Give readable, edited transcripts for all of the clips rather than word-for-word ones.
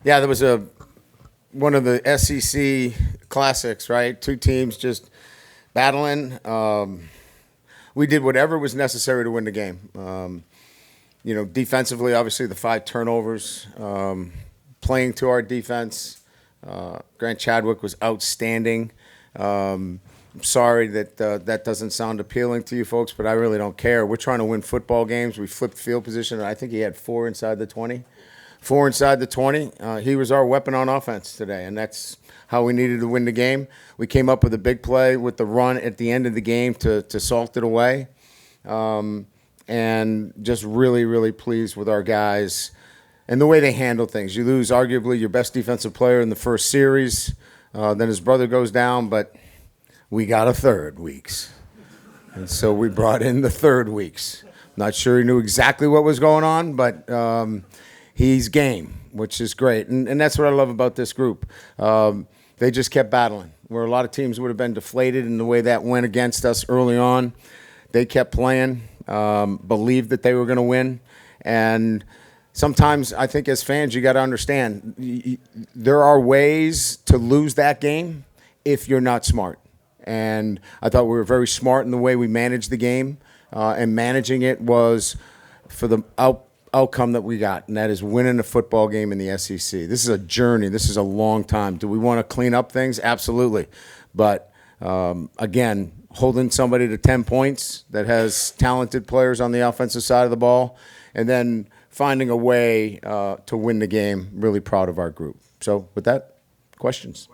Yeah, there was one of the SEC classics, right? Two teams just battling. We did whatever was necessary to win the game. Defensively, obviously the 5 turnovers, playing to our defense. Grant Chadwick was outstanding. I'm sorry that that doesn't sound appealing to you folks, but I really don't care. We're trying to win football games. We flipped field position, and I think he had 4 inside the 20. 4 inside the 20. He was our weapon on offense today, and that's how we needed to win the game. We came up with a big play with the run at the end of the game to salt it away. And just really, really pleased with our guys and the way they handle things. You lose arguably your best defensive player in the first series. Then his brother goes down, but we got a third Weeks. And so we brought in the third Weeks. Not sure he knew exactly what was going on, but he's game, which is great. And that's what I love about this group. They just kept battling. Where a lot of teams would have been deflated in the way that went against us early on, they kept playing, believed that they were going to win. And sometimes I think as fans you got to understand there are ways to lose that game if you're not smart. And I thought we were very smart in the way we managed the game, and managing it was for the outcome that we got, and that is winning a football game in the SEC. This is a journey. This is a long time. Do we want to clean up things? Absolutely. But, again, holding somebody to 10 points that has talented players on the offensive side of the ball, and then finding a way to win the game, really proud of our group. So with that, questions?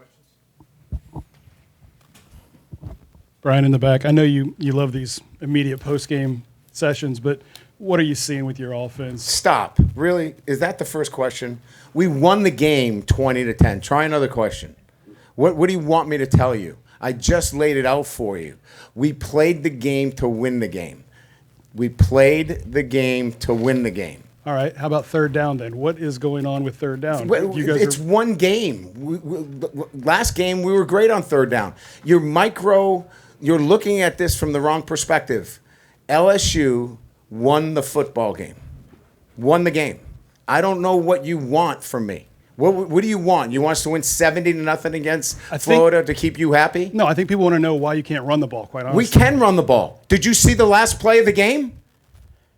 Brian in the back, I know you love these immediate post-game sessions, but what are you seeing with your offense? Stop. Really? Is that the first question? We won the game 20-10. Try another question. What do you want me to tell you? I just laid it out for you. We played the game to win the game. We played the game to win the game. All right. How about third down then? What is going on with third down? It's one game. Last game, we were great on third down. You're looking at this from the wrong perspective. LSU won the football game. Won the game. I don't know what you want from me. What do you want? You want us to win 70-0 against Florida to keep you happy? No, I think people want to know why you can't run the ball, quite honestly. We can run the ball. Did you see the last play of the game?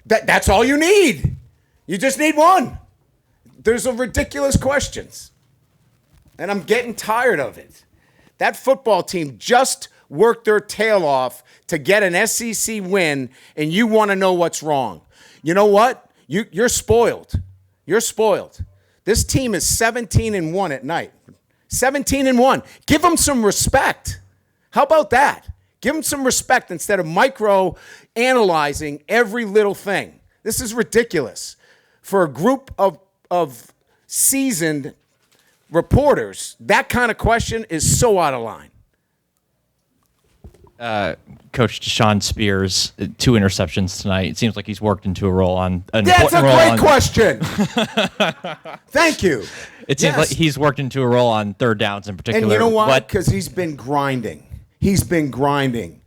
That's all you need. You just need one. There's a ridiculous questions. And I'm getting tired of it. That football team just worked their tail off to get an SEC win, and you want to know what's wrong. You know what? You're spoiled. You're spoiled. This team is 17-1 at night. 17-1. Give them some respect. How about that? Give them some respect instead of micro-analyzing every little thing. This is ridiculous. For a group of seasoned reporters, that kind of question is so out of line. Coach Deshaun Spears, 2 interceptions tonight. It seems like he's worked into a role on an That's a important great question. Thank you. It seems like he's worked into a role on third downs in particular. And you know why? Because he's been grinding. He's been grinding.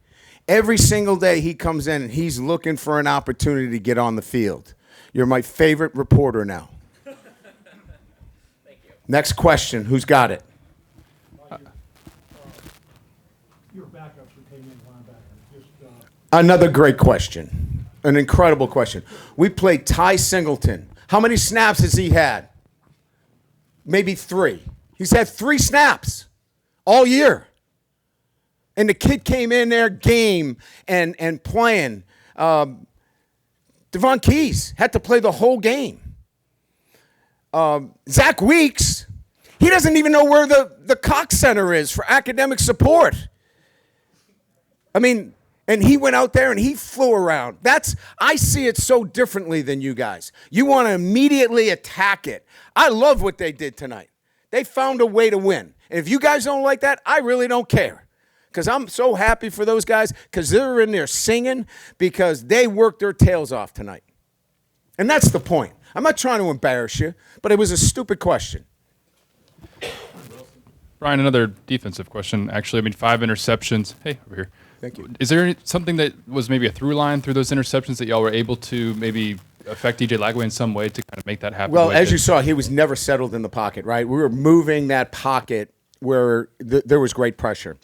Every single day he comes in and he's looking for an opportunity to get on the field. You're my favorite reporter now. Thank you. Next question. Who's got it? Another great question. An incredible question. We played Ty Singleton. How many snaps has he had? Maybe 3. He's had 3 snaps all year. And the kid came in there game and playing. Devon Keys had to play the whole game. Zach Weeks, he doesn't even know where the Cox Center is for academic support. I mean, and he went out there and he flew around. I see it so differently than you guys. You want to immediately attack it. I love what they did tonight. They found a way to win. And if you guys don't like that, I really don't care. Because I'm so happy for those guys because they're in there singing because they worked their tails off tonight. And that's the point. I'm not trying to embarrass you, but it was a stupid question. Brian, another defensive question, actually. I mean, 5 interceptions. Hey, over here. Thank you. Is there something that was maybe a through line through those interceptions that y'all were able to maybe affect DJ Lagway in some way to kind of make that happen? Well, the way it as you did? saw, he was never settled in the pocket, right? We were moving that pocket where there was great pressure.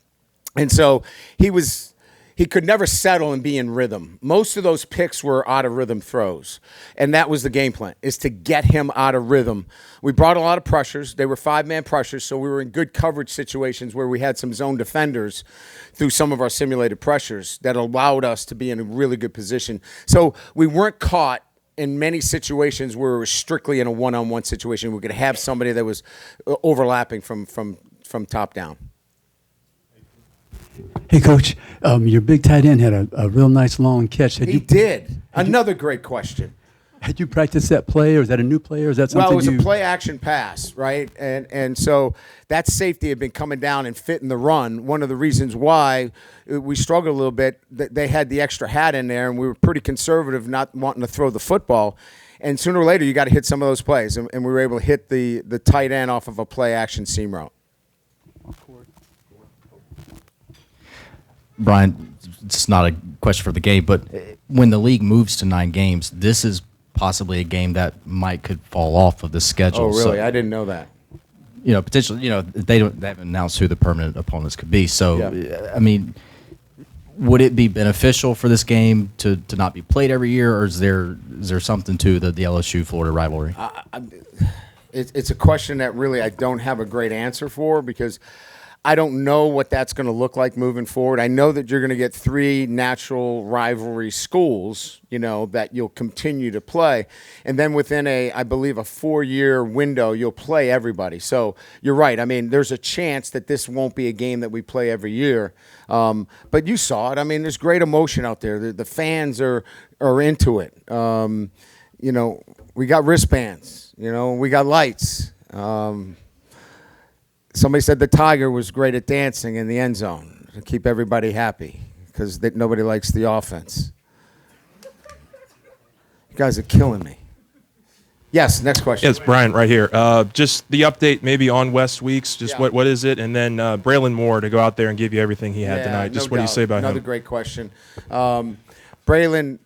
And so he could never settle and be in rhythm. Most of those picks were out of rhythm throws. And that was the game plan, is to get him out of rhythm. We brought a lot of pressures. They were 5-man pressures, so we were in good coverage situations where we had some zone defenders through some of our simulated pressures that allowed us to be in a really good position. So we weren't caught in many situations where we were strictly in a one-on-one situation. We could have somebody that was overlapping from top down. Hey, Coach, your big tight end had a real nice long catch. He did. Another great question. Had you practiced that play, or is that a new play, or is that something Well, it was a play-action pass, right? And so that safety had been coming down and fitting the run. One of the reasons why we struggled a little bit, they had the extra hat in there, and we were pretty conservative, not wanting to throw the football. And sooner or later, you got to hit some of those plays, and we were able to hit the tight end off of a play-action seam route. Brian, it's not a question for the game, but when the league moves to 9 games, this is possibly a game that could fall off of the schedule. Oh, really? So, I didn't know that. Potentially, they haven't announced who the permanent opponents could be. So, Yeah. I mean, would it be beneficial for this game to not be played every year, or is there something to the LSU Florida rivalry? It's a question that really I don't have a great answer for, because I don't know what that's going to look like moving forward. I know that you're going to get 3 natural rivalry schools, that you'll continue to play. And then within I believe, a 4-year window, you'll play everybody. So you're right. I mean, there's a chance that this won't be a game that we play every year. But you saw it. I mean, there's great emotion out there. The fans are into it. We got wristbands. We got lights. Somebody said the Tiger was great at dancing in the end zone to keep everybody happy, because nobody likes the offense. You guys are killing me. Yes, next question. Yes, Brian, right here. Just the update maybe on West Weeks. Just what is it? And then Braylon Moore to go out there and give you everything he had tonight. Just what do you say about Another him? great question. Braylon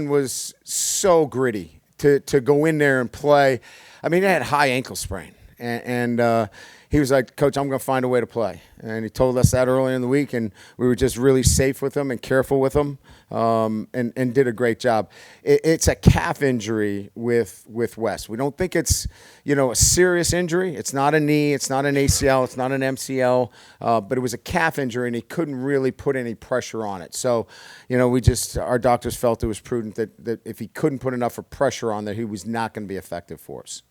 was so gritty to go in there and play. I mean, he had high ankle sprain. And he was like, Coach, I'm going to find a way to play. And he told us that earlier in the week, and we were just really safe with him and careful with him, and did a great job. It's a calf injury with Wes. We don't think it's, a serious injury. It's not a knee. It's not an ACL. It's not an MCL. But it was a calf injury, and he couldn't really put any pressure on it. So, our doctors felt it was prudent that if he couldn't put enough of pressure on there, he was not going to be effective for us.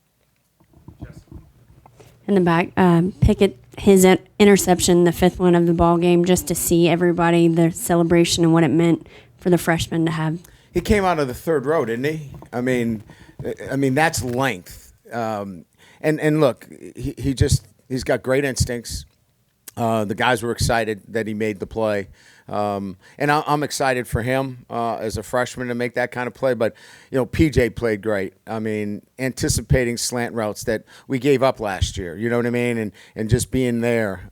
In the back, Pickett, his interception, the 5th one of the ball game, just to see everybody, the celebration and what it meant for the freshmen to have. He came out of the 3rd row, didn't he? I mean that's length. And look, he's got great instincts. The guys were excited that he made the play. And I'm excited for him as a freshman to make that kind of play. But, PJ played great. I mean, anticipating slant routes that we gave up last year, you know what I mean? And just being there.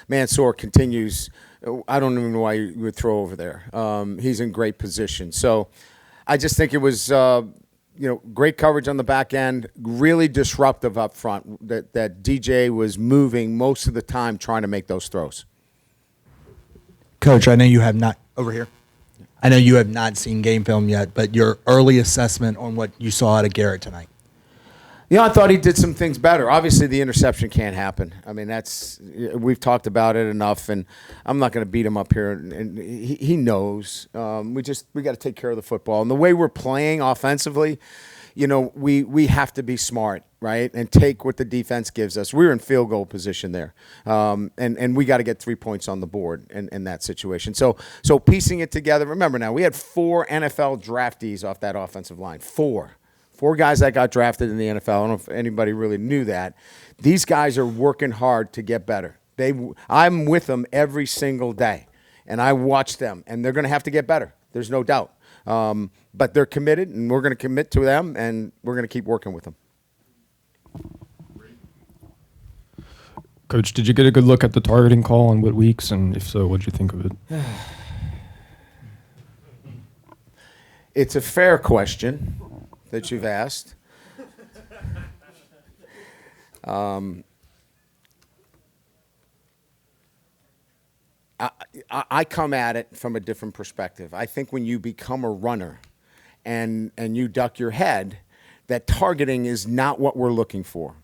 Mansour continues. I don't even know why you would throw over there. He's in great position. So I just think it was great coverage on the back end, really disruptive up front, that DJ was moving most of the time trying to make those throws. Coach, I know you have not over here. I know you have not seen game film yet, but your early assessment on what you saw out of Garrett tonight. I thought he did some things better. Obviously, the interception can't happen. I mean, we've talked about it enough, and I'm not going to beat him up here. And he knows. We got to take care of the football. And the way we're playing offensively, we have to be smart, right, and take what the defense gives us. We're in field goal position there, and we got to get 3 points on the board in that situation. So piecing it together. Remember now, we had 4 NFL draftees off that offensive line. 4 guys that got drafted in the NFL. I don't know if anybody really knew that. These guys are working hard to get better. I'm with them every single day, and I watch them, and they're going to have to get better. There's no doubt. But they're committed, and we're going to commit to them, and we're going to keep working with them. Coach, did you get a good look at the targeting call on what weeks, and if so, what did you think of it? It's a fair question that you've asked. I come at it from a different perspective. I think when you become a runner and you duck your head, that targeting is not what we're looking for.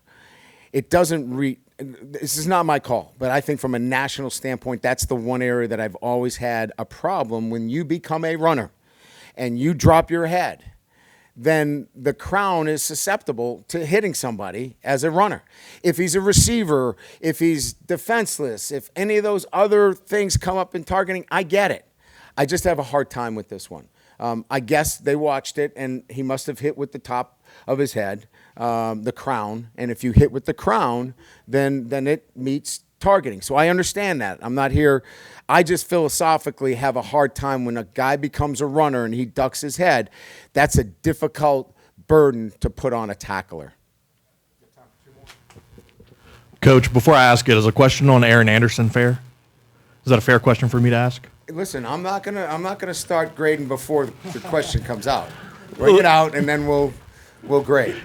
It doesn't this is not my call, but I think from a national standpoint, that's the one area that I've always had a problem. When you become a runner and you drop your head, then the crown is susceptible to hitting somebody as a runner. If he's a receiver, if he's defenseless, if any of those other things come up in targeting, I get it. I just have a hard time with this one. I guess they watched it, and he must have hit with the top of his head, the crown. And if you hit with the crown, then it meets targeting. So I understand that. I'm not here. I just philosophically have a hard time when a guy becomes a runner and he ducks his head. That's a difficult burden to put on a tackler. Coach, before I ask it, is a question on Aaron Anderson fair? Is that a fair question for me to ask? Listen, I'm not gonna start grading before the question comes out. Bring it out, and then we'll grade.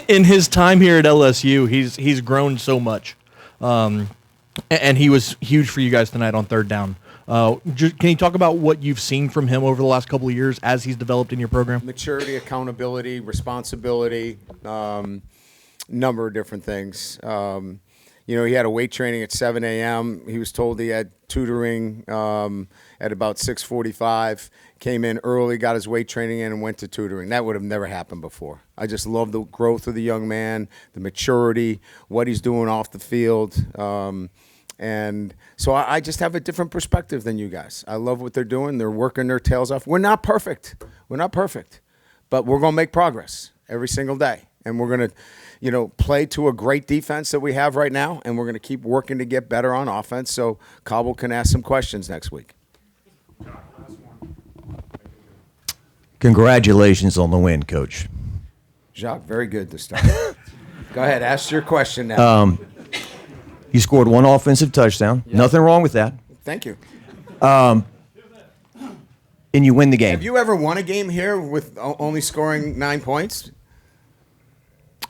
In his time here at LSU, he's grown so much, and he was huge for you guys tonight on third down. Can you talk about what you've seen from him over the last couple of years as he's developed in your program? Maturity, accountability, responsibility, number of different things. He had a weight training at 7 a.m. He was told he had tutoring at about 6:45. Came in early, got his weight training in, and went to tutoring. That would have never happened before. I just love the growth of the young man, the maturity, what he's doing off the field. And so I just have a different perspective than you guys. I love what they're doing. They're working their tails off. We're not perfect. But we're going to make progress every single day. And we're going to, play to a great defense that we have right now, and we're going to keep working to get better on offense so Cobble can ask some questions next week. Congratulations on the win, Coach. Jacques, very good to start. Go ahead, ask your question now. You scored one offensive touchdown. Yeah. Nothing wrong with that. Thank you. And you win the game. Have you ever won a game here with only scoring 9 points?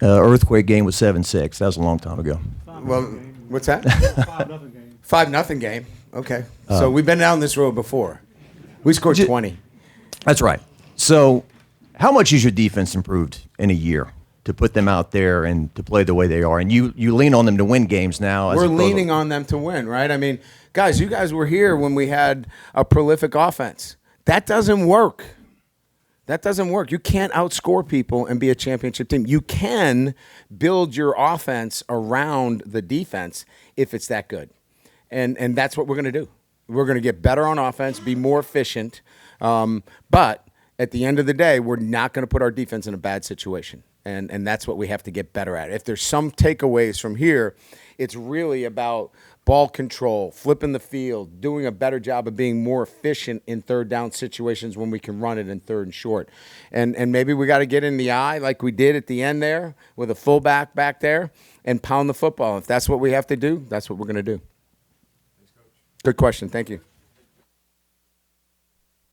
Earthquake game was 7-6. That was a long time ago. Well, what's that? 5-0 game. 5-0 game. Okay. So we've been down this road before. We scored 20. That's right. So how much has your defense improved in a year to put them out there and to play the way they are? And you lean on them to win games now. We're leaning on them to win, right? I mean, guys, you guys were here when we had a prolific offense. That doesn't work. You can't outscore people and be a championship team. You can build your offense around the defense if it's that good. And that's what we're going to do. We're going to get better on offense, be more efficient. But at the end of the day, we're not going to put our defense in a bad situation. And that's what we have to get better at. If there's some takeaways from here, it's really about ball control, flipping the field, doing a better job of being more efficient in third down situations when we can run it in third and short. And maybe we got to get in the eye like we did at the end there with a fullback back there and pound the football. If that's what we have to do, that's what we're going to do. Good question. Thank you.